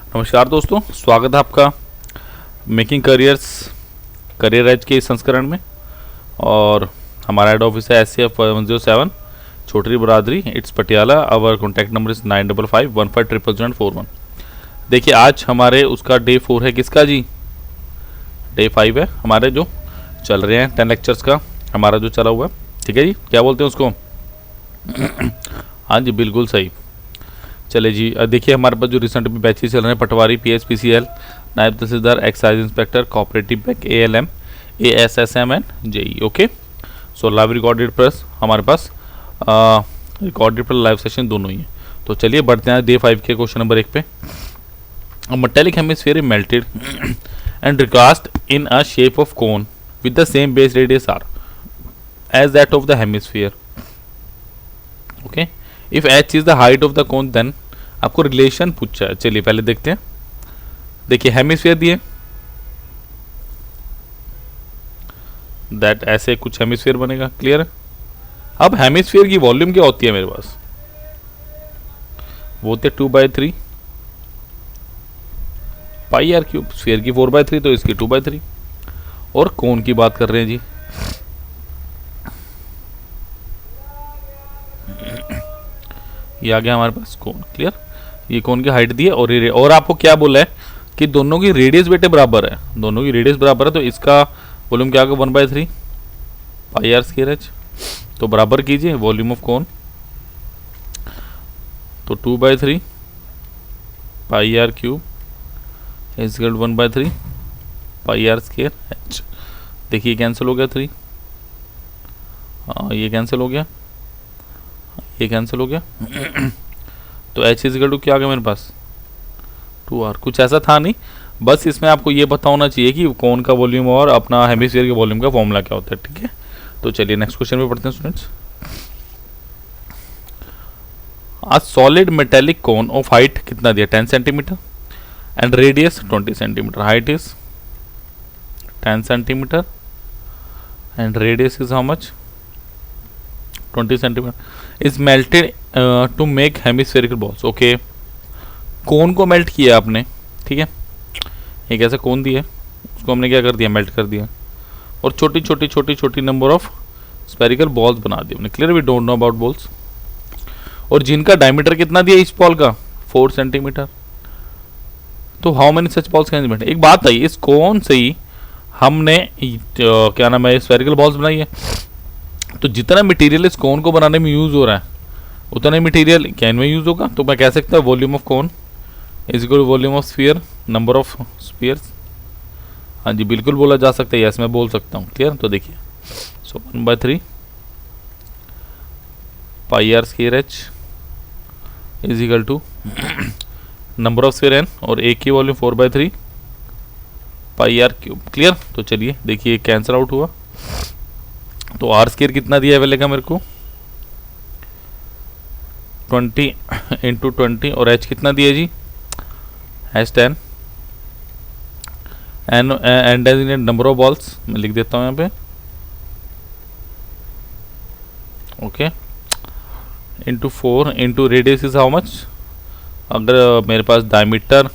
नमस्कार दोस्तों, स्वागत है आपका मेकिंग करियर एज के इस संस्करण में। और हमारा हेड ऑफिस है SCF 107 Chhoti Baradari, it's Patiala. Our contact number is 9551500041। देखिए, आज हमारे उसका डे 4 है। किसका जी? डे 5 है हमारे जो चल रहे हैं 10 लेक्चर्स का हमारा जो चला हुआ है। ठीक है जी, क्या बोलते हैं उसको? हाँ जी, बिल्कुल सही। चले जी, देखिए हमारे पास जो रिसेंट में बैचेस चल रहे हैं, patwari, PSPCL, naib tehsildar, excise inspector, cooperative bank, ALM, ASSM and JE। Okay, so live recorded plus हमारे पास रिकॉर्डेड प्लस लाइव सेशन दोनों ही है। तो चलिए बढ़ते हैं डे 5 के क्वेश्चन नंबर 1 पे। Metallic hemisphere melted and recast in a shape of cone with the same base radius r as that of the hemisphere. Okay, if h is the height of the cone, then आपको relation पूछा है। चलिए पहले देखते हैं। देखिए hemisphere दिए, that ऐसे कुछ हेमिस्फीयर बनेगा। क्लियर है? अब हेमिस्फीयर की वॉल्यूम क्या होती है मेरे पास? वो होते 2/3 पाई आर क्यूब। स्फीयर की 4/3, तो इसकी 2/3। और कोन की बात कर रहे हैं जी, ये आ गया हमारे पास कोन। क्लियर? ये कोन की हाइट दी है और आपको क्या बोला है कि दोनों की रेडियस बेटे बराबर है। दोनों की रेडियस बराबर है, तो इसका वॉल्यूम क्या होगा? 1/3 पाई आर स्क्वायर एच। तो बराबर कीजिए वॉल्यूम ऑफ कोन, तो 2/3 pi r cube is 1/3 pi r square h. देखिए कैंसिल हो गया 3, ये कैंसिल हो गया, ये कैंसिल हो गया। तो h इजिकल टू क्या आ गया मेरे पास? 2r। कुछ ऐसा था नहीं, बस इसमें आपको ये पता होना चाहिए कि कोन का वॉल्यूम और अपना हेमिस्फीयर के वॉल्यूम का फॉर्मूला क्या होता है। ठीक है, तो चलिए नेक्स्ट क्वेश्चन पे पढ़ते हैं students. A solid metallic cone of height कितना दिया? 10 centimetre and radius 20 centimetre. Height is 10 centimetre and radius is how much? 20 centimetre. Is melted to make hemispherical balls. Okay, cone को मेल्ट किया आपने। ठीक है, एक ऐसा कोन दिया, उसको हमने क्या कर दिया? मेल्ट कर दिया, और छोटी छोटी छोटी छोटी नंबर ऑफ स्पेरिकल बॉल्स बना दिए हमने। Clear? We don't know about balls. और जिनका डायमीटर कितना दिया इस बॉल का? 4 सेंटीमीटर। तो how many such balls can be melted? एक बात आई, इस कोन से ही हमने क्या नाम है, स्पेरिकल बॉल्स बनाई है। तो जितना मटेरियल इस कोन को बनाने में यूज हो रहा है, उतना मटेरियल कैन में यूज होगा। तो मैं कह सकता हूँ volume of cone is equal to volume of sphere, number of spheres. हाँ जी, बिल्कुल बोला जा सकता है, यस मैं बोल सकता हूँ। क्लियर? तो देखिए, so 1/3 pi r square h is equal to number of sphere n, और एक की volume 4/3 pi r cube. Clear? तो चलिए देखिए कैंसिल आउट हुआ। तो आर स्क्वायर कितना दिया है मिलेगा मेरे को? 20 इंटू 20, और h कितना दिया जी? h 10 and number of balls मैं लिख देता हूँ यहाँ पे। Okay, into 4 into radius is how much? अगर मेरे पास डायमीटर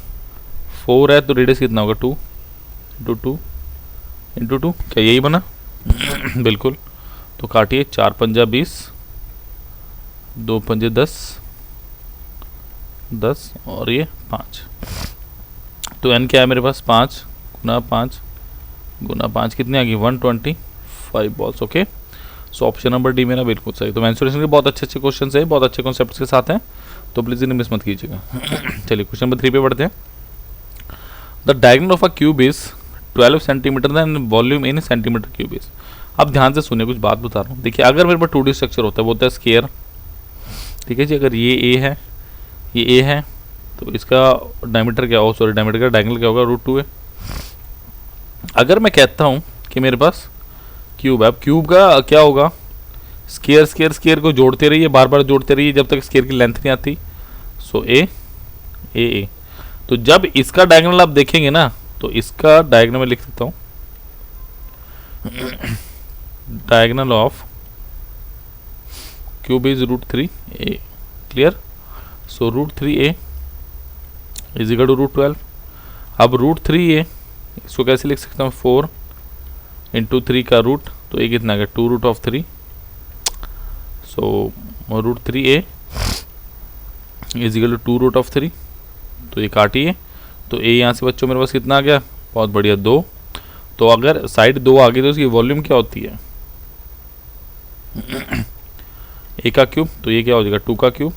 4 है तो रेडियस कितना होगा? 2 इंटू 2 इंटू 2। क्या यही बना? बिल्कुल। तो काटिए, 4 पंजा 20, 2 पंजे 10, 10 और ये 5। तो n क्या है मेरे पास? 5 गुना 5 गुना 5 कितनी आ गई? 125 balls. Okay, so option number D मेरा बिल्कुल सही। तो मेंसुरेशन के बहुत अच्छे अच्छे क्वेश्चन है, बहुत अच्छे कॉन्सेप्ट्स के साथ हैं, तो प्लीज़ इन्हें मिस मत कीजिएगा। चलिए क्वेश्चन नंबर 3 पे बढ़ते हैं। The diagonal of a cube is 12 centimetre and volume in centimetre cube is. अब ध्यान से सुनिए, कुछ बात बता रहा हूँ। देखिए, अगर मेरे पास 2D स्ट्रक्चर होता है, वो होता है स्क्वायर। ठीक है जी, अगर ये ए है, ये ए है, तो इसका डायमीटर क्या हो? सॉरी, डायमीटर का डायगोनल क्या होगा? √2 है। अगर मैं कहता हूँ कि मेरे पास क्यूब है, अब क्यूब का क्या होगा? स्क्वायर स्क्वायर स्क्वायर को जोड़ते रहिए, बार बार जोड़ते रहिए जब तक स्क्वायर की लेंथ नहीं आती। सो ए ए ए। तो जब इसका डायगोनल आप देखेंगे ना, तो इसका डायगोनल मैं लिख सकता हूँ, diagonal of cube is √3a। Clear? So √3a is equal to root 12। अब रूट 3 है, इसको कैसे लिख सकता हूँ, 4 इंटू 3 का रूट, तो ये कितना आ गया 2 root of 3। So root 3a is equal to 2 root of 3, तो ये काटिए, तो a यहाँ से बच्चों मेरे पास कितना आ गया, बहुत बढ़िया 2। तो अगर साइड 2 आ गई तो उसकी वॉल्यूम क्या होती है, a का क्यूब, तो ये क्या हो जाएगा 2 का cube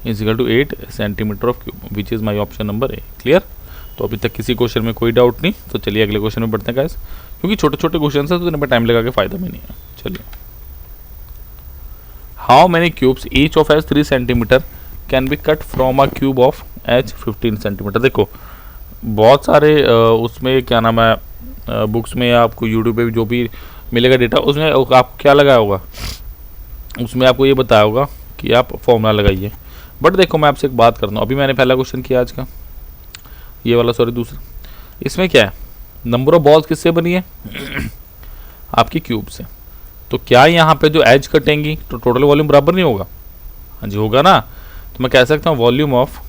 is equal to 8 centimetre of cube, which is my option number A. Clear. तो अभी तक किसी क्वेश्चन में कोई डाउट नहीं, तो चलिए अगले क्वेश्चन में बढ़ते हैं गाइस, क्योंकि छोटे छोटे क्वेश्चन है तो इनमें टाइम लगा के फायदा भी नहीं है। चलिए, how many cubes each of H 3 centimetre can be cut from a cube of H 15 centimetre. देखो बहुत सारे उसमें क्या नाम है बुक्स में, आपको यूट्यूब पे भी जो भी मिलेगा डेटा, उसमें आप क्या लगाया होगा, उसमें आपको ये बताया होगा कि आप फॉर्मूला लगाइए। बट देखो मैं आपसे एक बात करता हूँ, अभी मैंने पहला क्वेश्चन किया आज का, ये वाला सॉरी दूसरा, इसमें क्या है, नंबर ऑफ बॉल्स किससे बनी है आपकी क्यूब से। तो क्या यहाँ पे जो एज कटेंगी तो टोटल वॉल्यूम बराबर नहीं होगा, हाँ जी होगा ना। तो मैं कह सकता हूँ volume of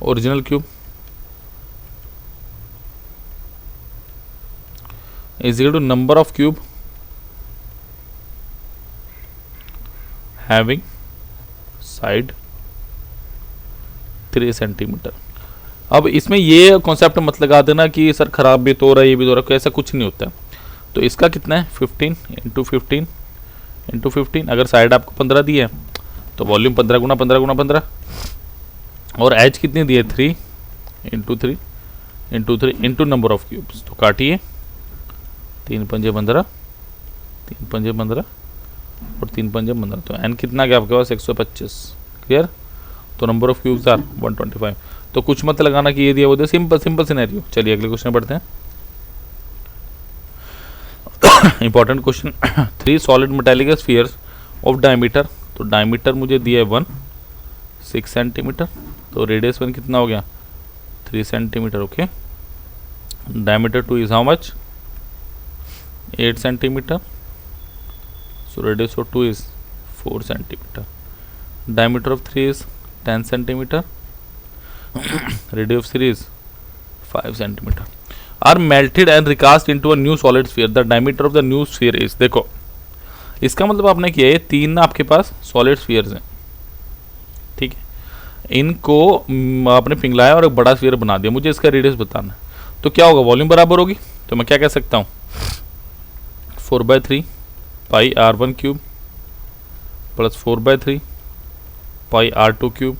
original cube is equal to number of cube having side 3 centimetre. अब इसमें ये कॉन्सेप्ट मत लगा देना कि सर खराब भी तो हो रहा है, ये भी तो हो रहा है, ऐसा कुछ नहीं होता है। तो इसका कितना है 15 इंटू 15 इंटू 15, अगर साइड आपको 15 दी है तो वॉल्यूम 15 गुना 15 गुना 15, और एच कितनी दी है 3 into 3 into 3 into number of cubes. तो काटिए, 3 पंजे 15, 3 पंजे 15 और 3 पंजे 15, तो एन कितना गया आपके पास 125। क्लियर। तो नंबर ऑफ क्यूब्स आर 125। तो कुछ मत लगाना कि ये दिया वो दिया, सिंपल सिंपल सिनेरियो। चलिए अगले क्वेश्चन बढ़ते हैं, important question. 3 solid metallic spheres of diameter, तो डायमीटर मुझे दिया है 6 सेंटीमीटर, तो रेडियस 1 कितना हो गया 3 centimetre. Okay, diameter 2 is how much 8 centimetre, so radius of 2 is 4 centimeter, diameter of 3 is 10 centimeter, radius of 3 is 5 centimeter, are melted and recast into a new solid sphere, the diameter of the new sphere is। देखो इसका मतलब आपने किया है 3 ना आपके पास solid spheres हैं, ठीक है, इनको आपने पिघलाया और एक बड़ा स्फीयर बना दिया, मुझे इसका रेडियस बताना है। तो क्या होगा, वॉल्यूम बराबर होगी, तो मैं क्या कह सकता हूँ 4/3 पाई r1 क्यूब प्लस 4/3 पाई r2 क्यूब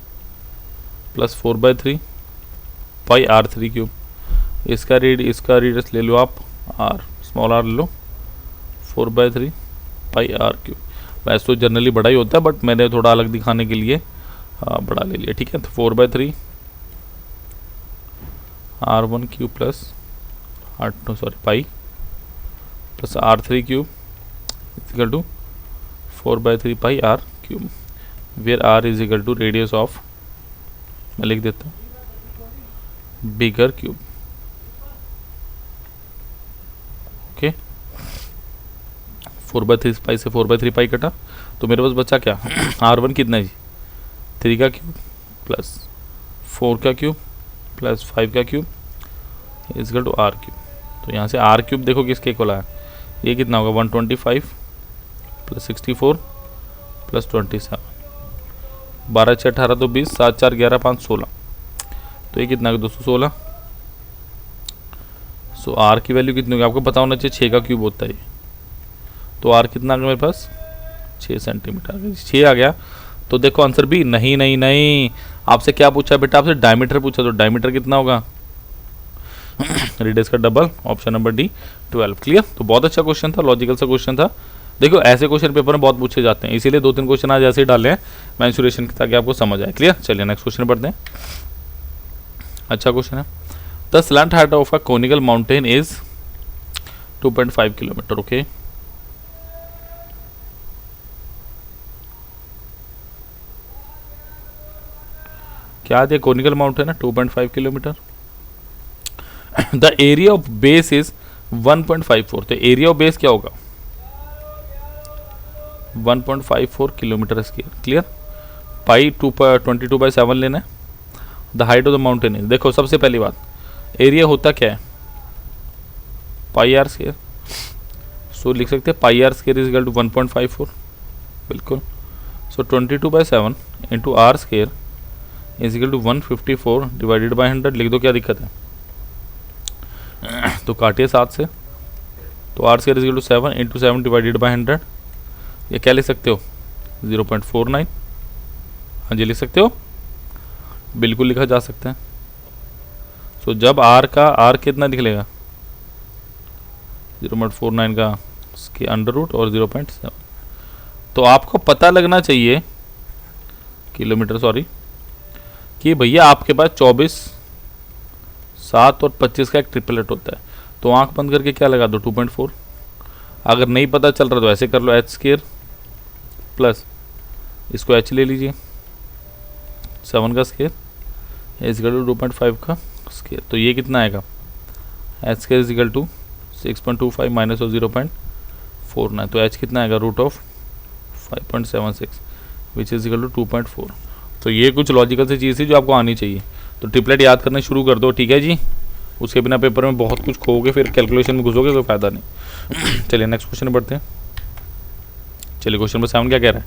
प्लस 4/3 पाई r3 क्यूब। इसका रेडियस ले लो आप r, स्मॉल r ले लो, 4/3 पाई r क्यूब। वैसे तो जनरली बड़ा ही होता है, बट मैंने थोड़ा अलग दिखाने के लिए बड़ा ले लिया, ठीक है। तो 4/3 r1 cube plus pi plus r3 cube equal to 4/3 pi r cube, where r is equal to radius of, मैं लिख देता हूँ बिगर क्यूब। ओके, 4/3 पाई से 4/3 पाई कटा, तो मेरे पास बचा क्या r1 कितना है जी 3 का क्यूब प्लस 4 का क्यूब प्लस 5 का cube is equal to r cube. तो यहाँ से r क्यूब देखो किसके इक्वल आया, ये कितना होगा 125 प्लस 64 प्लस 27, 12 6 18 तो 20, 7 4 11 5 16, तो ये कितना 216। सो आर की वैल्यू कितनी होगी आपको पता होना चाहिए, 6 का क्यूब होता है, तो आर कितना आ गया मेरे पास 6 सेंटीमीटर, 6 आ गया। तो देखो आंसर भी नहीं नहीं नहीं, आपसे क्या पूछा बेटा, आपसे डायमीटर पूछा, तो डायमीटर कितना होगा रेडियस का double, option number D 12। Clear. तो बहुत अच्छा क्वेश्चन था, लॉजिकल सा क्वेश्चन था। देखो ऐसे क्वेश्चन पेपर में बहुत पूछे जाते हैं, इसीलिए 2-3 क्वेश्चन आज ऐसे ही डाले हैं मेंसुरेशन के, ताकि आपको समझ आए। क्लियर। चलिए नेक्स्ट क्वेश्चन पढ़ते हैं, अच्छा क्वेश्चन है। The slant height of a conical mountain is 2.5 kilometre. Okay, क्या दिया, कोनिकल माउंटेन है 2.5 kilometre. The area of base is 1.54, तो एरिया ऑफ बेस क्या होगा 1.54 किलोमीटर स्क्वायर। क्लियर। पाई 22/7 लेना है। The height of the mountain is, देखो सबसे पहली बात, एरिया होता क्या है, पाई आर स्क्वायर। सो लिख सकते हैं pi r square is equal to 1.54, बिल्कुल। So 22/7 into r square is equal to 154 divided by 100। लिख दो, क्या दिक्कत है, तो काटिए 7 से, तो R square is equal to 7 into 7 divided by 100। ये क्या लिख सकते हो, 0.49। हाँ जी लिख सकते हो, बिल्कुल लिखा जा सकता है। सो जब आर का आर कितना निकलेगा, 0.49 का इसके अंडर रूट और 0.7। तो आपको पता लगना चाहिए किलोमीटर, सॉरी, कि भैया आपके पास 24, 7 और 25 का एक ट्रिपलेट होता है। तो आंख बंद करके क्या लगा दो, 2.4। अगर नहीं पता चल रहा तो ऐसे कर लो, एच स्क्वायर प्लस इसको एच ले लीजिए, 7 का स्क्वायर इज इक्वल टू 2.5 का स्क्वायर। तो ये कितना आएगा, H square is equal to 6.25 minus of 0.49। तो एच कितना आएगा, root of 5.76 which is equal to 2.4। तो ये कुछ लॉजिकल सी चीज़ थी जो आपको आनी चाहिए। तो ट्रिपलेट याद करना शुरू कर दो, ठीक है जी। उसके बिना पेपर में बहुत कुछ खोगे, फिर कैलकुलेशन में घुसोगे, कोई फायदा नहीं। चलिए नेक्स्ट क्वेश्चन बढ़ते हैं। चलिए क्वेश्चन नंबर 7 क्या कह रहा है,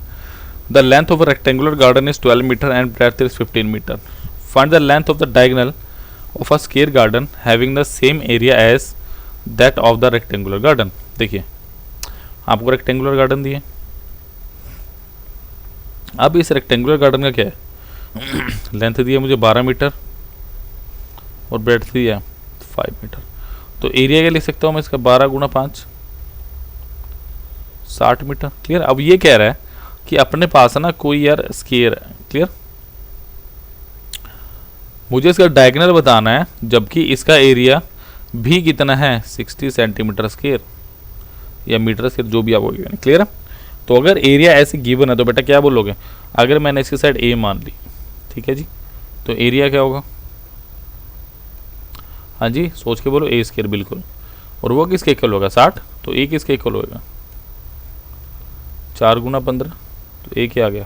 the length of a rectangular garden is 12 metre and breadth is 15 metre. Find the length of the diagonal of a square garden having the same area as that of the rectangular garden. देखिए आपको rectangular garden दिए, अब इस rectangular garden का क्या है, length दी है मुझे 12 मीटर और ब्रेड्थ दी है 5 मीटर। तो एरिया क्या लिख सकता हूँ मैं इसका, 12 गुणा 5, 60 मीटर। क्लियर। अब ये कह रहा है कि अपने पास है ना कोई यार स्क्वायर है, क्लियर, मुझे इसका डायगोनल बताना है, जबकि इसका एरिया भी कितना है, 60 सेंटीमीटर स्क्वायर या मीटर स्क्वायर, जो भी आप बोलोगे। क्लियर है। तो अगर एरिया ऐसे गिवन है तो बेटा क्या बोलोगे, अगर मैंने इसकी साइड ए मान ली, ठीक है जी, तो एरिया क्या होगा, हाँ जी सोच के बोलो, ए स्क्वायर, बिल्कुल। और वो किसके इक्वल होगा, 60। तो ए किसके इक्वल होगा, 4 गुणा 15। तो ए क्या आ गया,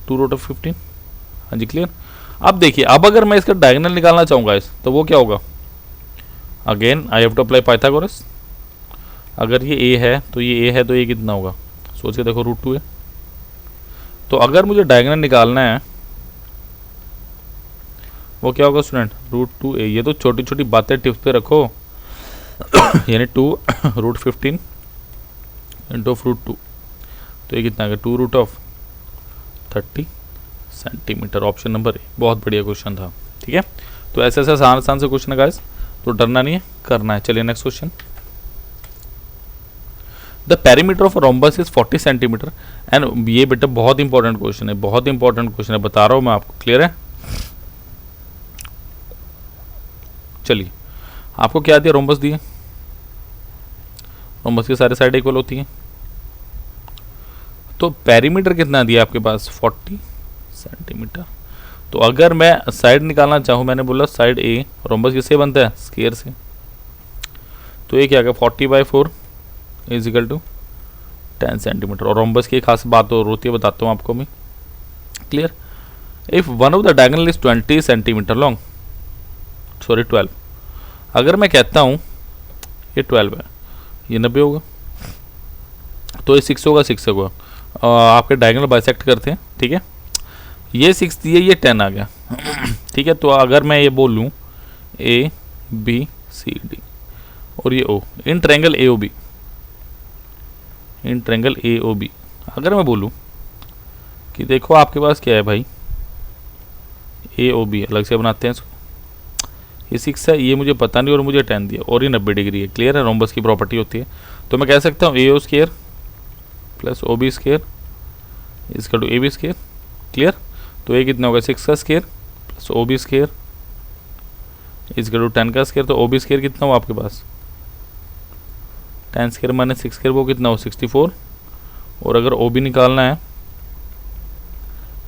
2√15। हाँ जी क्लियर। अब देखिए, अब अगर मैं इसका डायगोनल निकालना चाहूँगा इस, तो वो क्या होगा, again I have to apply Pythagoras. अगर ये ए है तो ये ए है, तो ये कितना होगा, सोच के देखो, √2 है। तो अगर मुझे डायगोनल निकालना है वो क्या होगा स्टूडेंट, √2a। ये तो छोटी छोटी बातें टिप्स पे रखो, यानी 2√15 इंटू √2। तो ये कितना आ गया, 2√30 सेंटीमीटर। ऑप्शन नंबर ए, बहुत बढ़िया क्वेश्चन था, ठीक है। तो ऐसे ऐसे आसान आसान से क्वेश्चन है गाइस, तो डरना नहीं है, करना है। चलिए next question, the perimeter of rhombus is 40 centimetre and, ये बेटा बहुत इंपॉर्टेंट क्वेश्चन है, बहुत इंपॉर्टेंट क्वेश्चन है, बता रहा हूँ मैं आपको। क्लियर है। चलिए आपको क्या दिया, रोम्बस दिए, रोम्बस की सारी साइड इक्वल होती हैं। तो पेरीमीटर कितना दिया आपके पास, 40 सेंटीमीटर। तो अगर मैं साइड निकालना चाहूँ, मैंने बोला साइड ए, रोम्बस किससे बनता है, स्क्वायर से। तो ये क्या गया, 40/4 इज इक्वल टू 10 सेंटीमीटर। और रोम्बस की एक खास बात और होती है, बताता हूँ आपको मैं। Clear. If one of the diagonal is 20 centimetre long, sorry 12, अगर मैं कहता हूँ ये 12 है, ये 90 होगा, तो ये 6 होगा, 6 होगा। आपके डायगोनल बाइसेक्ट करते हैं, ठीक है। ये 6 दिए, ये 10 आ गया, ठीक है। तो अगर मैं ये बोल लूँ ए बी सी डी और ये O, in triangle A O B, in triangle A O B, अगर मैं बोलूँ कि देखो आपके पास क्या है भाई, ए ओ बी अलग से बनाते हैं इसको, ये 6 है, ये मुझे पता नहीं, और मुझे 10 दिया, और ये 90 डिग्री है। क्लियर है, रोम्बस की प्रॉपर्टी होती है। तो मैं कह सकता हूँ A O square plus O B square इसका to A B square. Clear. तो ये कितना होगा, 6 का square plus O B square इसका टू 10 का स्क्वायर। तो ओ बी स्क्वायर कितना हुआ आपके पास, 10 स्क्वायर माइनस 6 स्क्वायर, वो कितना हो, 64। और अगर ओ बी निकालना है,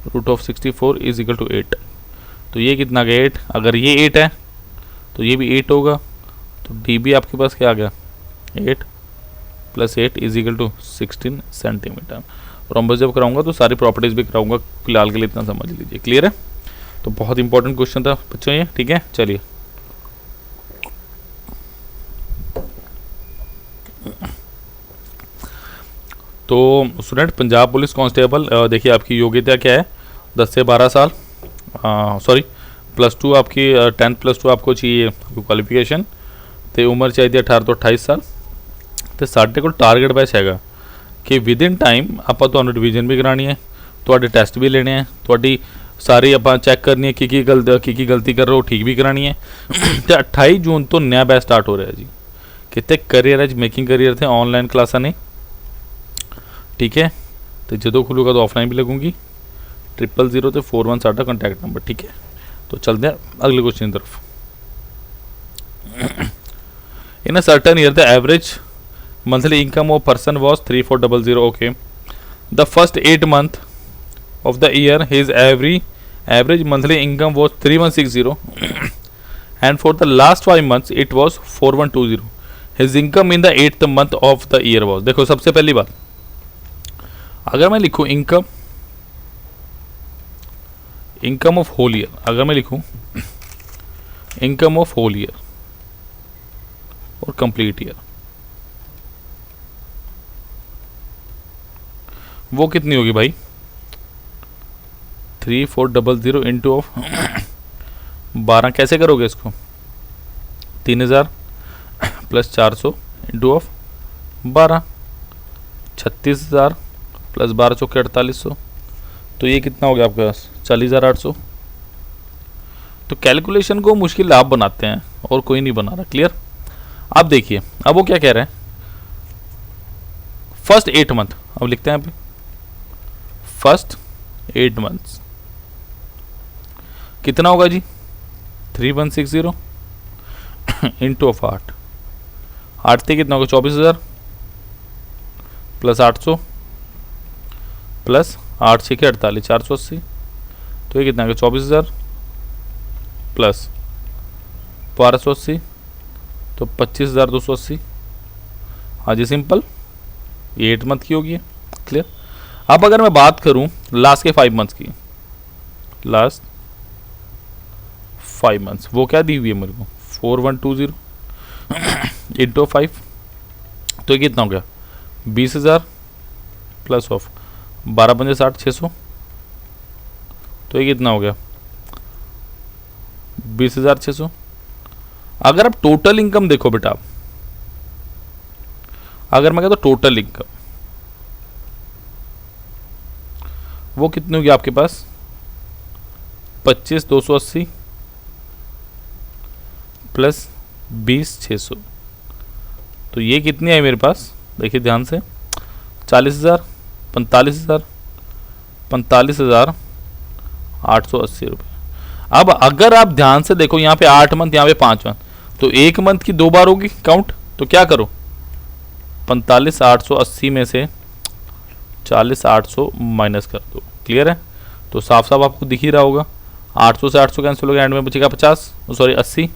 √64 इज इक्वल टू 8। तो ये कितना गया, 8। अगर ये 8 है तो ये भी 8 होगा। तो डी भी आपके पास क्या आ गया, 8 plus 8 is equal to 16 centimetre. Rhombus जब कराऊंगा तो सारी प्रॉपर्टीज भी कराऊंगा, फिलहाल के लिए इतना समझ लीजिए। क्लियर है? तो बहुत इंपॉर्टेंट क्वेश्चन था बच्चों ये, ठीक है। चलिए तो स्टूडेंट, पंजाब पुलिस कांस्टेबल, देखिए आपकी योग्यता क्या है, 10 से 12 साल, सॉरी +2 आपकी 10 +2 आपको चाहिए क्वालिफिकेशन, तो उम्र चाहिए 18 तो 28 साल। तो साढ़े को टारगेट बैच हैगा कि विद इन टाइम ਆਪਾਂ ਤੁਹਾਨੂੰ रिवीजन भी करानी है, ਤੁਹਾਡੇ ਟੈਸਟ भी लेने हैं, ਤੁਹਾਡੀ सारी ਆਪਾਂ चेक करनी है की गलती कर रहे हो ठीक भी करानी है। तो 28 जून तो नया बैच स्टार्ट हो रहा है जी, कितने करियर है मेकिंग करियर थे ऑनलाइन क्लासा ने, ठीक है। तो जो खुलूगा तो ऑफलाइन भी लगूंगी। 000 तो 41 साढ़ा कॉन्टैक्ट नंबर, ठीक है। तो चलते हैं अगले क्वेश्चन की तरफ। In a certain year the average monthly income of person was 3400, okay. The first 8 months of the year his average monthly income was 3160 and for the last 5 months it was 4120. his income in the 8th month of the year was, देखो सबसे पहली बात, अगर मैं लिखूं income of whole year, अगर मैं लिखूं इनकम ऑफ होल ईयर और कंप्लीट ईयर, वो कितनी होगी भाई? 3400 इंटू ऑफ 12, कैसे करोगे इसको? 3000 प्लस 400 इंटू ऑफ 12, 36,000 प्लस 12 चौके 4800, तो ये कितना हो गया आपके पास? 40,800। तो कैलकुलेशन को मुश्किल आप बनाते हैं और कोई नहीं बना रहा। क्लियर? आप देखिए अब वो क्या कह रहे हैं, फर्स्ट 8 मंथ, अब लिखते हैं यहाँ पे फर्स्ट 8 मंथ्स कितना होगा जी? 3160 इंटू ऑफ 8 से कितना होगा? 24,000 प्लस 800 प्लस 8 6 48 480, तो ये कितना होगा? 24,000 प्लस 1280 तो 25,280। हाँ जी सिंपल, ये 8 मंथ की होगी। क्लियर? अब अगर मैं बात करूं लास्ट के 5 मंथ्स की, लास्ट 5 मंथ्स वो क्या दी हुई है मेरे को? 4120 इंटू 5, तो ये कितना हो गया? 20,000 प्लस ऑफ 12 पंजे 60 600, तो ये कितना हो गया? 20,600। अगर आप टोटल इनकम देखो बेटा, अगर मैं कहता हूं टोटल इनकम वो कितनी होगी आपके पास? 25,280 प्लस 20,600, तो ये कितनी है मेरे पास? देखिए ध्यान से, 40,000 45,000 45,880 रुपये। अब अगर आप ध्यान से देखो यहाँ पे 8 मंथ, यहाँ पे 5 मंथ, तो 1 मंथ की 2 बार होगी काउंट, तो क्या करो 45,880 में से 40,800 माइनस कर दो। क्लियर है? तो साफ साफ आपको दिख ही रहा होगा, 800 से 800 कैंसिल हो गया, एंड में बचेगा 50, सॉरी 80,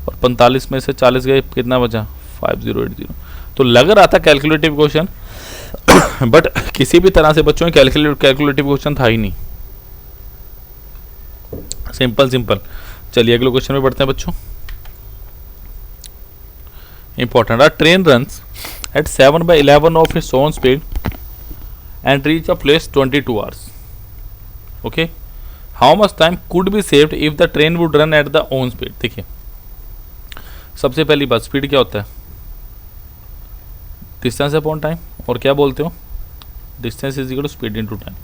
और 45 में से 40 गए, कितना बचा? 5080। तो लग रहा था कैलकुलेटिव क्वेश्चन, बट किसी भी तरह से बच्चों में कैलकुलेटिव क्वेश्चन था ही नहीं, सिंपल। चलिए अगले क्वेश्चन में बढ़ते हैं बच्चों। Important, train runs at 7/11 of its own speed and reach a place 22 hours. Okay, how much time could be saved if the train would run at the own speed? देखिए सबसे पहली बात, स्पीड क्या होता है? डिस्टेंस अपॉन टाइम, और क्या बोलते हो? Distance is equal to speed into time.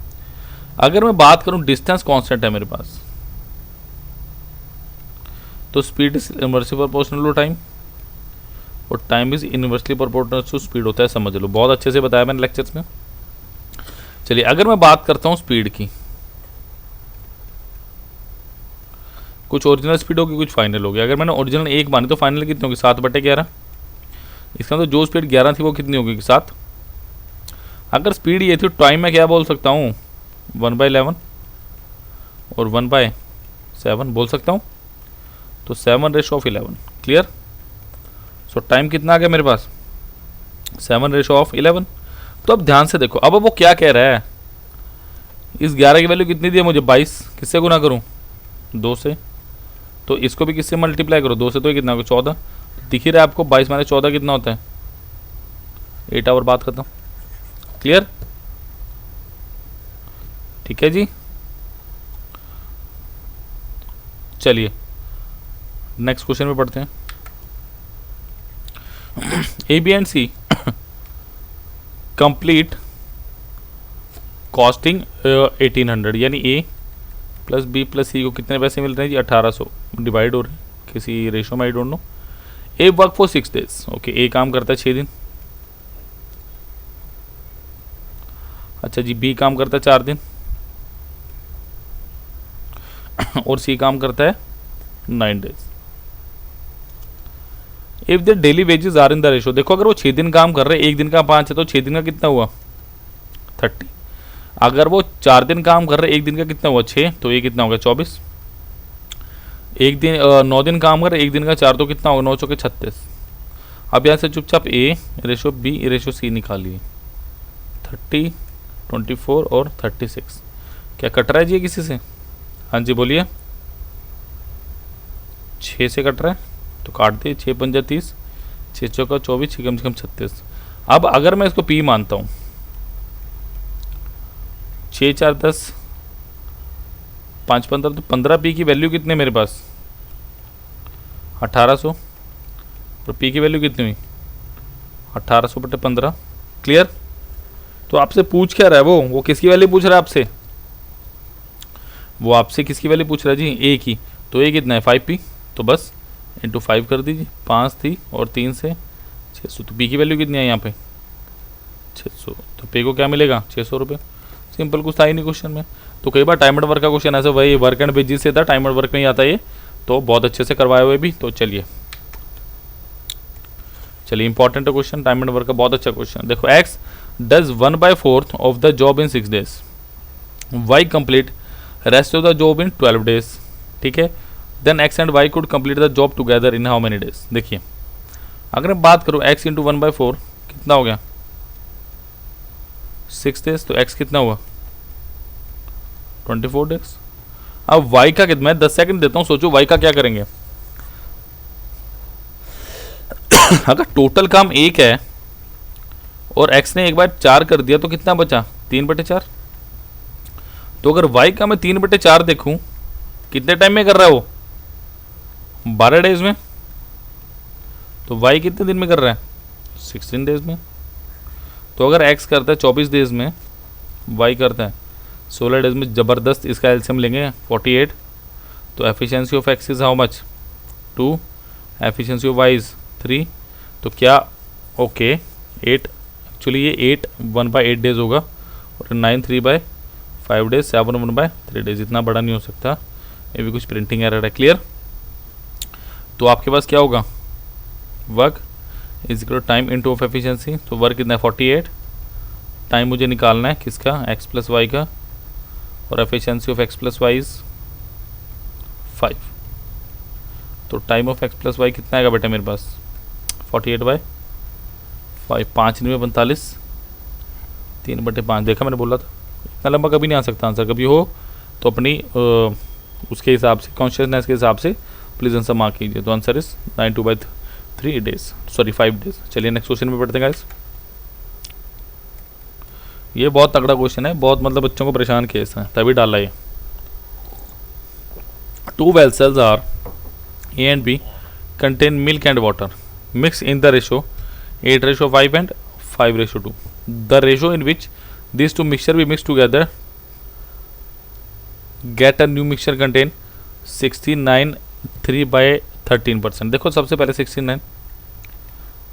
अगर मैं बात करूं डिस्टेंस कांस्टेंट है मेरे पास, तो speed is inversely proportional to time, और time is inversely proportional to speed होता है। समझ लो, बहुत अच्छे से बताया मैंने लेक्चर्स में। चलिए अगर मैं बात करता हूं स्पीड की, कुछ ओरिजिनल स्पीड होगी, कुछ फाइनल होगी। अगर मैंने ओरिजिनल 1 मानी तो फाइनल कितनी होगी? 7/11। इसका मतलब जो स्पीड 11 थी वो कितनी होगी? 7। अगर स्पीड ये थी, टाइम में क्या बोल सकता हूँ? 1/11 और 1/7 बोल सकता हूँ, तो 7/11। क्लियर? सो टाइम कितना आ गया मेरे पास? 7:11। तो अब ध्यान से देखो, अब वो क्या कह रहा है, इस 11 की वैल्यू कितनी दी है मुझे, 22। किससे गुना करूँ, 2 से। तो इसको भी किससे मल्टीप्लाई करो, 2 से। तो ये कितना होगा, 14। दिख ही रहा है आपको, 22 माइनस 14 कितना होता है, 8 आवर। बात खत्म। क्लियर, ठीक है जी। चलिए नेक्स्ट क्वेश्चन में पढ़ते हैं। A B and C complete costing 1800, यानी A plus B plus C को कितने पैसे मिल रहे हैं जी, 1800 डिवाइड हो रहे हैं किसी रेशो में, I don't know. A work for 6 days, okay. A काम करता है 6 दिन। अच्छा जी, बी काम करता है 4 दिन और सी काम करता है 9 days. If the daily wages are in the ratio, देखो अगर वो 6 दिन काम कर रहे हैं, एक दिन का 5 है, तो 6 दिन का कितना हुआ, 30। अगर वो 4 दिन काम कर रहे हैं, एक दिन का कितना हुआ, 6, तो ये कितना होगा, 24। एक दिन 9 दिन काम कर रहे, एक दिन का 4, तो कितना होगा, 9 चौके 36। अब यहाँ से चुपचाप ए रेशो बी रेशो सी निकालिए, 30, 24 और 36। क्या कट रहा है जी किसी से, हाँ जी बोलिए। 6 से कट रहा है तो काट दिए, 6 पंजा 30, 6 चौका 24, 6 कम से कम 36। अब अगर मैं इसको पी मानता हूँ, 6 4 10, 5 15, तो 15 पी की वैल्यू कितनी है मेरे पास, 1800। और पी की वैल्यू कितनी हुई, 1800/15। क्लियर। तो आपसे पूछ क्या रहा है वो किसकी वैल्यू पूछ रहा है आपसे, वो आपसे किसकी वैल्यू पूछ रहा है जी, ए की। तो ए कितना है, 5p, तो बस इंटू 5 कर दीजिए। 5 थी और 3 से 600, तो पी की वैल्यू कितनी है यहाँ पे, 600। तो पे को क्या मिलेगा, 600 रुपये। सिंपल, कुछ था ही नहीं क्वेश्चन में। तो कई बार टाइम एंड वर्क का क्वेश्चन ऐसे वही वर्क एंड वेजेस से था, टाइम एंड वर्क नहीं आता ये, तो बहुत अच्छे से करवाए हुए भी। तो चलिए important question, time and work का बहुत अच्छा क्वेश्चन। देखो, X does 1/4 of the job in 6 days, Y complete rest of the job in 12 days, ठीक है। Then X and Y could complete the job together in how many days. देखिए अगर मैं बात करूँ, एक्स इंटू 1/4 कितना हो गया, 6 डेज। तो एक्स कितना हुआ, 24 डेज। अब वाई का कितना, मैं 10 सेकंड देता हूँ, सोचो वाई का क्या करेंगे। अगर टोटल काम 1 है और x ने एक बार 4 कर दिया, तो कितना बचा, 3/4। तो अगर y का मैं 3/4 देखूं, कितने टाइम में कर रहा है वो, 12 डेज में। तो y कितने दिन में कर रहा है, 16 डेज में। तो अगर x करता है 24 डेज में, y करता है 16 डेज में, ज़बरदस्त इसका एलसीएम लेंगे 48। तो efficiency of x is how much, 2, efficiency of y is 3। तो क्या, ओके 8, एक्चुअली ये 8 1/8 डेज होगा, और 9 3/5 डेज, 7 1/3 डेज। इतना बड़ा नहीं हो सकता, ये भी कुछ प्रिंटिंग एरर है। क्लियर। तो आपके पास क्या होगा, work is equal time into of efficiency. तो वर्क कितना है, 48। टाइम मुझे निकालना है किसका, x प्लस वाई का, और efficiency of x plus Y is 5। तो time of x plus Y कितना आएगा बेटा मेरे पास, 48/5, 5 में 45, 3/5। देखा मैंने बोला था, इतना लंबा कभी नहीं आ सकता आंसर। कभी हो तो अपनी उसके हिसाब से, कॉन्शियसनेस के हिसाब से प्लीज़ आंसर मार्क कीजिए। तो answer is 92/3 days, sorry 5 days. चलिए नेक्स्ट क्वेश्चन में पढ़ते हैं गाइस। ये बहुत तगड़ा क्वेश्चन है, बहुत मतलब बच्चों को परेशान किया इसने, तभी डाला ये। 2 well cells are A and B contain milk and water mixed in the ratio 8:5 and 5:2. The ratio in which these two mixture be mixed together get a new mixture contain 69 3/13%। देखो सबसे पहले 69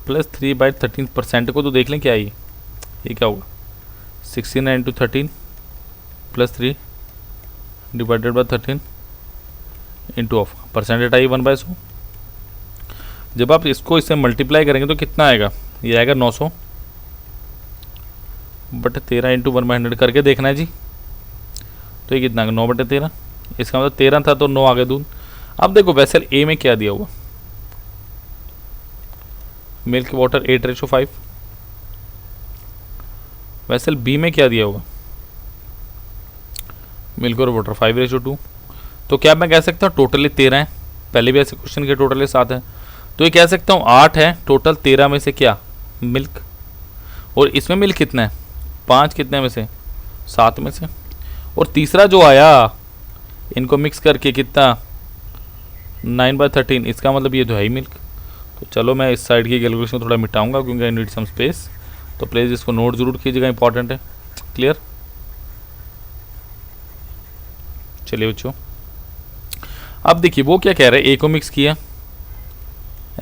प्लस 3/13% को तो देख लें क्या है ये क्या होगा, 69 into 13 plus 3 divided by 13 into of percentage I 1/100। जब आप इसको इससे मल्टीप्लाई करेंगे तो कितना आएगा, ये आएगा 900 बट 13 इंटू 1/100 करके देखना है जी। तो ये कितना आएगा, 9/13। इसका मतलब 13 था तो 9 आगे दून। अब देखो वेसल ए में क्या दिया हुआ, मिल्क वाटर 8:5, वेसल बी में क्या दिया होगा, मिल्क और वाटर 5:2। तो क्या मैं कह सकता हूँ टोटली 13 है, पहले भी ऐसे क्वेश्चन के टोटली 7 है, तो ये कह सकता हूँ 8 है टोटल, 13 में से क्या मिल्क, और इसमें मिल्क कितना है 5, कितने में से 7 में से, और तीसरा जो आया इनको मिक्स करके कितना 9/13, इसका मतलब ये तो है ही मिल्क। तो चलो मैं इस साइड की कैलकुलेशन थोड़ा मिटाऊंगा क्योंकि आई नीड सम स्पेस, तो प्लीज़ इसको नोट जरूर कीजिएगा, इंपॉर्टेंट है। क्लियर, चलिए बच्चों अब देखिए वो क्या कह रहे हैं, ए को मिक्स किया,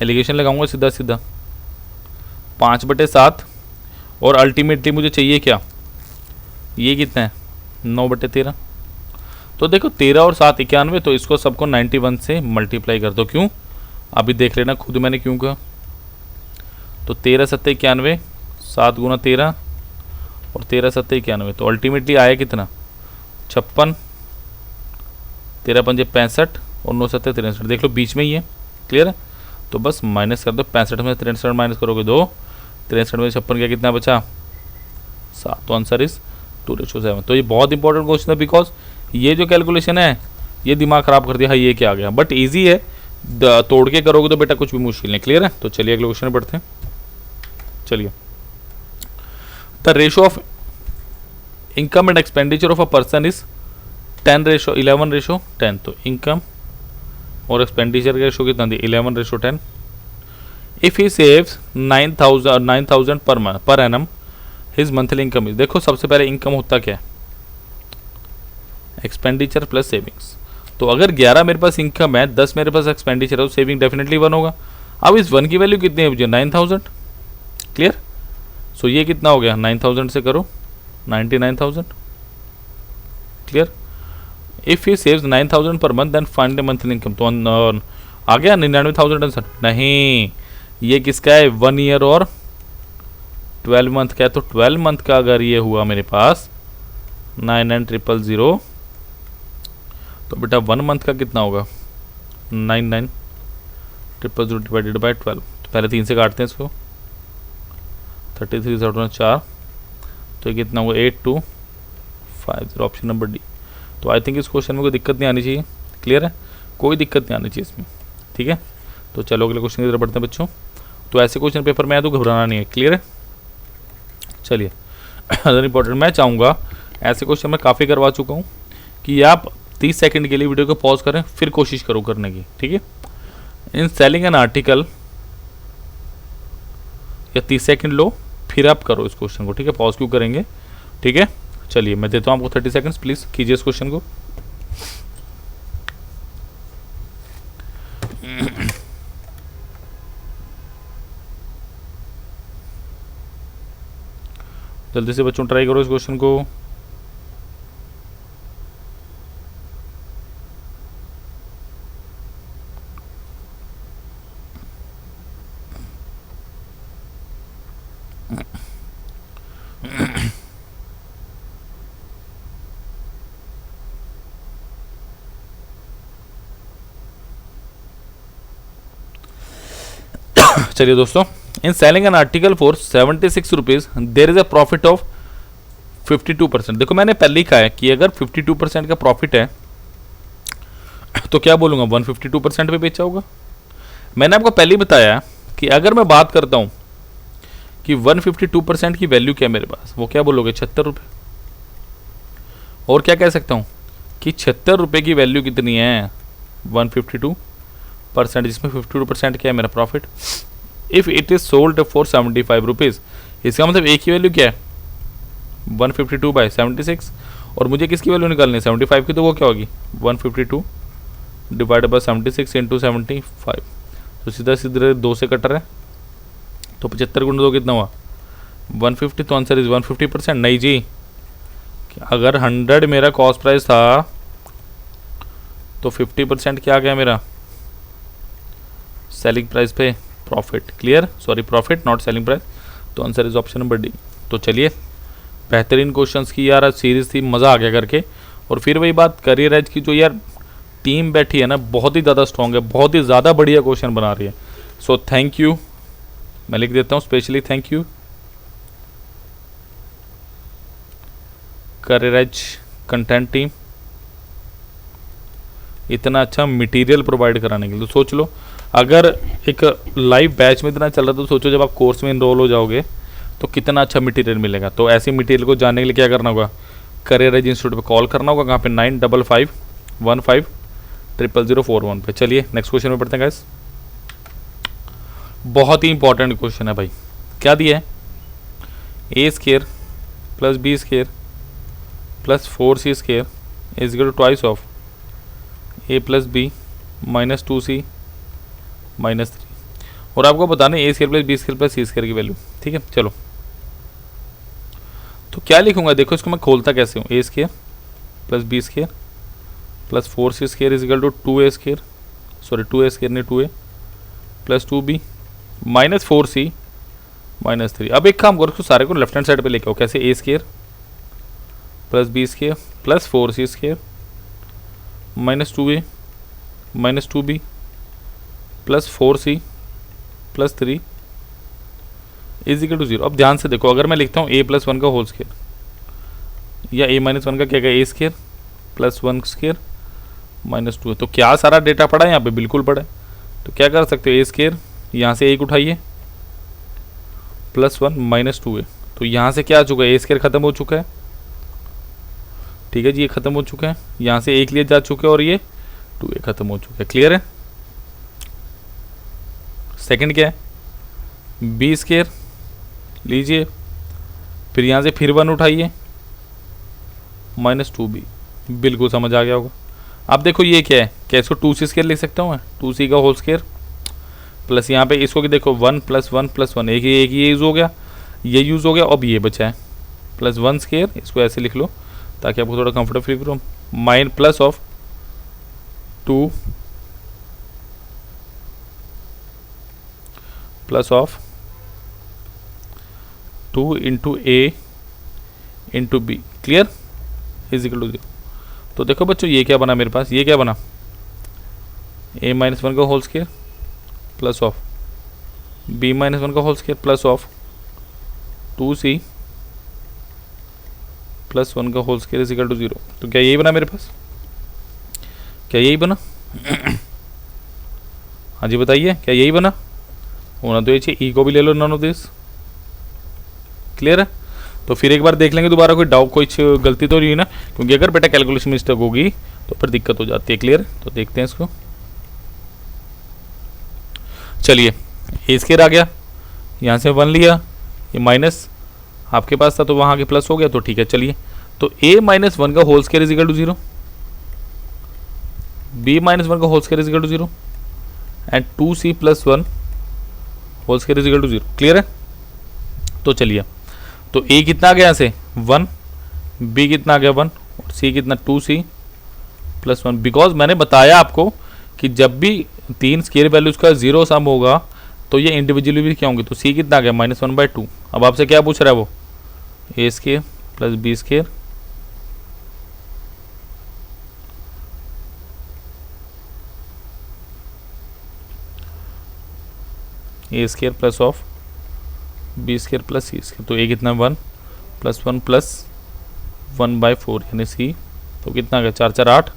एलिगेशन लगाऊंगा सीधा सीधा 5/7, और अल्टीमेटली मुझे चाहिए क्या, ये कितना है 9/13। तो देखो 13 और 7 91, तो इसको सबको 91 से मल्टीप्लाई कर दो। क्यों, अभी देख लेना खुद मैंने क्यों कहा। तो 13 7 91, 7 × 13 और 13 7 91, तो अल्टीमेटली आया कितना 56, 13 5 65 और 9 7 63, देख लो बीच में ही है। क्लियर है, तो बस माइनस कर दो, 65 में 63 माइनस करोगे 2, 63 में 56 क्या कितना बचा 7, तो आंसर इज 2:7। तो ये बहुत इंपॉर्टेंट क्वेश्चन है, बिकॉज ये जो कैलकुलेशन है ये दिमाग खराब कर दिया, हाँ ये क्या आ गया, बट ईजी है, तोड़ के करोगे तो बेटा कुछ भी मुश्किल नहीं। क्लियर है, तो चलिए अगले क्वेश्चन में बढ़ते हैं। चलिए, the ratio of income and expenditure of a person is 11:10। तो इनकम और एक्सपेंडिचर का रेशो कितना दी 11:10। If he saves 9,000 per annum, his monthly income is, देखो सबसे पहले इनकम होता क्या है, एक्सपेंडिचर प्लस सेविंग्स। तो अगर 11 मेरे पास इनकम है, 10 मेरे पास एक्सपेंडिचर है, तो सेविंग डेफिनेटली 1 होगा। अब इस 1 की वैल्यू कितनी है मुझे 9,000। क्लियर, सो ये कितना हो गया 9,000 से करो 99,000। Clear, if he saves 9,000 per month then find the monthly income. तो आ गया 99,000 आंसर। नहीं, ये किसका है 1 ईयर और 12 मंथ का है। तो 12 मंथ का अगर ये हुआ मेरे पास 99,000, तो बेटा 1 मंथ का कितना होगा 99,000 डिवाइडेड बाई 12। तो पहले 3 से काटते हैं इसको, 33 4, तो ये कितना होगा 8250, ऑप्शन नंबर डी। तो आई थिंक इस क्वेश्चन में कोई दिक्कत नहीं आनी चाहिए। क्लियर है, कोई दिक्कत नहीं आनी चाहिए इसमें। ठीक है, तो चलो अगले क्वेश्चन की तरफ बढ़ते हैं बच्चों। तो ऐसे क्वेश्चन पेपर में आया तो घबराना नहीं है। क्लियर है, चलिए अदर इंपॉर्टेंट, मैं चाहूँगा ऐसे क्वेश्चन मैं काफ़ी करवा चुका हूँ कि आप 30 सेकंड के लिए वीडियो को पॉज करें, फिर कोशिश करो करने की। ठीक है, इन सेलिंग एन आर्टिकल, या 30 सेकंड लो फिर आप करो इस क्वेश्चन को। ठीक है, पॉज क्यों करेंगे। ठीक है, चलिए मैं देता हूँ आपको 30 सेकंड्स, प्लीज कीजिए इस क्वेश्चन को। जल्दी से बच्चों ट्राई करो इस क्वेश्चन को। चलिए दोस्तों, in selling an article for 76 rupees there is a profit of 52%। देखो मैंने पहले ही कहा है कि अगर 52% का प्रॉफिट है तो क्या बोलूंगा 152% पे बेचा होगा। मैंने आपको पहले ही बताया कि अगर मैं बात करता हूं कि 152% की वैल्यू क्या है मेरे पास, वो क्या बोलोगे 76 रुपये। और क्या कह सकता हूं कि 76 रुपये की वैल्यू कितनी है 152%, जिसमें 52% क्या है मेरा profit. If it is sold for 75 rupees, इसका मतलब एक ही वैल्यू क्या है 152/76, और मुझे किसकी वैल्यू निकालनी है 75 की, तो वो क्या होगी 152 डिवाइड बाई 76 इंटू 75। तो सीधा सीधे 2 से कट रहा है, तो 75 गुना 2 कितना हुआ 150। तो आंसर इज 150%। नहीं जी, अगर 100 मेरा कॉस्ट प्राइस था तो 50% क्या आ गया मेरा सेलिंग प्राइस पे profit. Clear, sorry profit not selling price. तो answer is option number D. तो चलिए, बेहतरीन क्वेश्चंस की यार आज सीरीज थी, मज़ा आ गया करके। और फिर वही बात करियर एज की जो यार टीम बैठी है ना, बहुत ही ज़्यादा स्ट्रॉन्ग है, बहुत ही ज़्यादा बढ़िया क्वेश्चन बना रही है। सो थैंक यू, मैं लिख देता हूँ specially thank you. Career as content team इतना अच्छा मटेरियल प्रोवाइड कराने के लिए। तो सोच लो अगर एक लाइव बैच में इतना चल रहा, तो सोचो जब आप कोर्स में इनरोल हो जाओगे तो कितना अच्छा मटेरियल मिलेगा। तो ऐसे मटेरियल को जानने के लिए क्या करना होगा, करियर एज इंस्टीट्यूट पे कॉल करना होगा। कहाँ पे, 9551500041 पे। चलिए नेक्स्ट क्वेश्चन में पढ़ते हैं गाइस। बहुत ही इंपॉर्टेंट क्वेश्चन है भाई। क्या दिया है, a square plus b square plus 4c square is equal to twice of a plus b minus 2c minus 3, और आपको बताना है a square plus b square plus c square की वैल्यू। ठीक है, चलो तो क्या लिखूंगा, देखो इसको मैं खोलता कैसे हूँ। A square plus b square plus 4c square is equal to 2a square, sorry 2a square नहीं 2a plus 2b minus 4c minus 3। अब एक काम करो, इसको सारे को लेफ्ट हैंड साइड पे लेके आओ। कैसे, a square plus b square plus 4c square minus 2a minus 2b plus 4c plus 3 is equal to 0। अब ध्यान से देखो, अगर मैं लिखता हूँ a प्लस 1 का होल स्केयर या a माइनस 1 का क्या ए स्केयर प्लस 1 स्केयर माइनस 2 है, तो क्या सारा डेटा पड़ा है यहाँ पे, बिल्कुल पड़ा है। तो क्या कर सकते हो, ए स्केयर यहाँ से एक उठाइए प्लस 1 माइनस 2 है, तो यहाँ से क्या आ चुका है, ए स्केयर खत्म हो चुका है। ठीक है जी, ये खत्म हो चुका है, यहाँ से एक लिए जा चुके हैं और ये 2a खत्म हो चुका है। क्लियर है। सेकंड क्या है, बी स्केयर लीजिए, फिर यहाँ से फिर 1 उठाइए माइनस 2b, बिल्कुल समझ आ गया होगा। अब देखो ये क्या है, क्या इसको 2c स्केयर लिख सकता हूँ मैं, 2c का होल स्केयर प्लस यहाँ पे इसको कि देखो 1 प्लस 1 प्लस 1, एक ये यूज़ हो गया, ये यूज़ हो गया, अब ये बचा है प्लस 1 स्केयर, इसको ऐसे लिख लो ताकि आपको थोड़ा कंफर्टेबल फील करो। Mine plus of 2 plus of 2 into A into B, clear, is equal to 0। तो देखो बच्चों ये क्या बना मेरे पास, ये क्या बना, a माइनस 1 का whole square plus of b minus 1 का whole square plus of 2c plus 1 का whole square is equal to 0। तो क्या यही बना मेरे पास, क्या यही बना हाँ जी बताइए, क्या यही बना, होना तो ये चाहिए। ई को भी ले लो, नन ऑफ दिस। क्लियर है। तो फिर एक बार देख लेंगे दोबारा, कोई डाउट कोई गलती तो नहीं है ना, क्योंकि अगर बेटा कैलकुलेशन मिस्टेक होगी तो फिर दिक्कत हो जाती है। क्लियर, तो देखते हैं इसको। चलिए ए स्केयर आ गया, यहाँ से 1 लिया, ये माइनस आपके पास था तो वहाँ के प्लस हो गया, तो ठीक है। चलिए तो a माइनस 1 का whole square is equal to 0, b minus 1 का whole square is equal to 0 and 2c plus 1 whole square is equal to 0। Clear है। तो चलिए, तो a कितना आ गया यहाँ से 1, b कितना आ गया 1 और c कितना 2c प्लस 1। बिकॉज मैंने बताया आपको कि जब भी 3 स्केयर वैल्यूज का 0 सम होगा तो ये इंडिविजुअली भी क्या होंगे। तो c कितना आ गया -1/2। अब आपसे क्या पूछ रहा है वो, a square plus b square a square plus of b square plus c square. तो ए कितना 1 प्लस 1 प्लस 1/4 यानी सी, तो कितना आ गया 4 4 8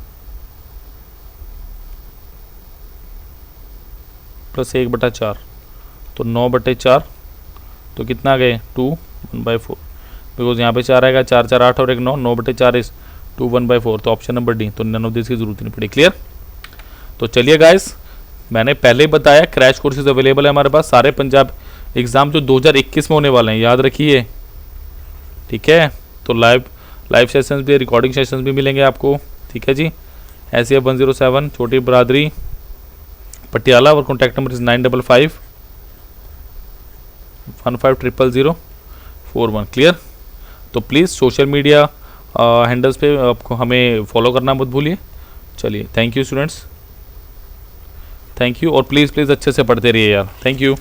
प्लस 1/4, तो 9/4, तो कितना आ गए 2 1/4। बिकॉज यहाँ पे 4 आएगा, 4 4 8 और 1 9, 9/4 इज 2 1/4, तो ऑप्शन नंबर डी। तो नन ऑफ दिस की जरूरत नहीं पड़ी। क्लियर। तो चलिए गाइस, मैंने पहले ही बताया क्रैश कोर्सेज अवेलेबल है हमारे पास, सारे पंजाब एग्जाम जो 2021 में होने वाले हैं, याद रखिए। ठीक है, तो लाइव सेशंस भी, रिकॉर्डिंग सेशंस भी मिलेंगे आपको। ठीक है जी। SCF 107 छोटी बरादरी पटियाला, और कॉन्टैक्ट नंबर इज 9555150041। क्लियर। तो प्लीज़ सोशल मीडिया हैंडल्स पे आपको हमें फॉलो करना मत भूलिए। चलिए, thank you students, thank you, और प्लीज़ अच्छे से पढ़ते रहिए यार। Thank you.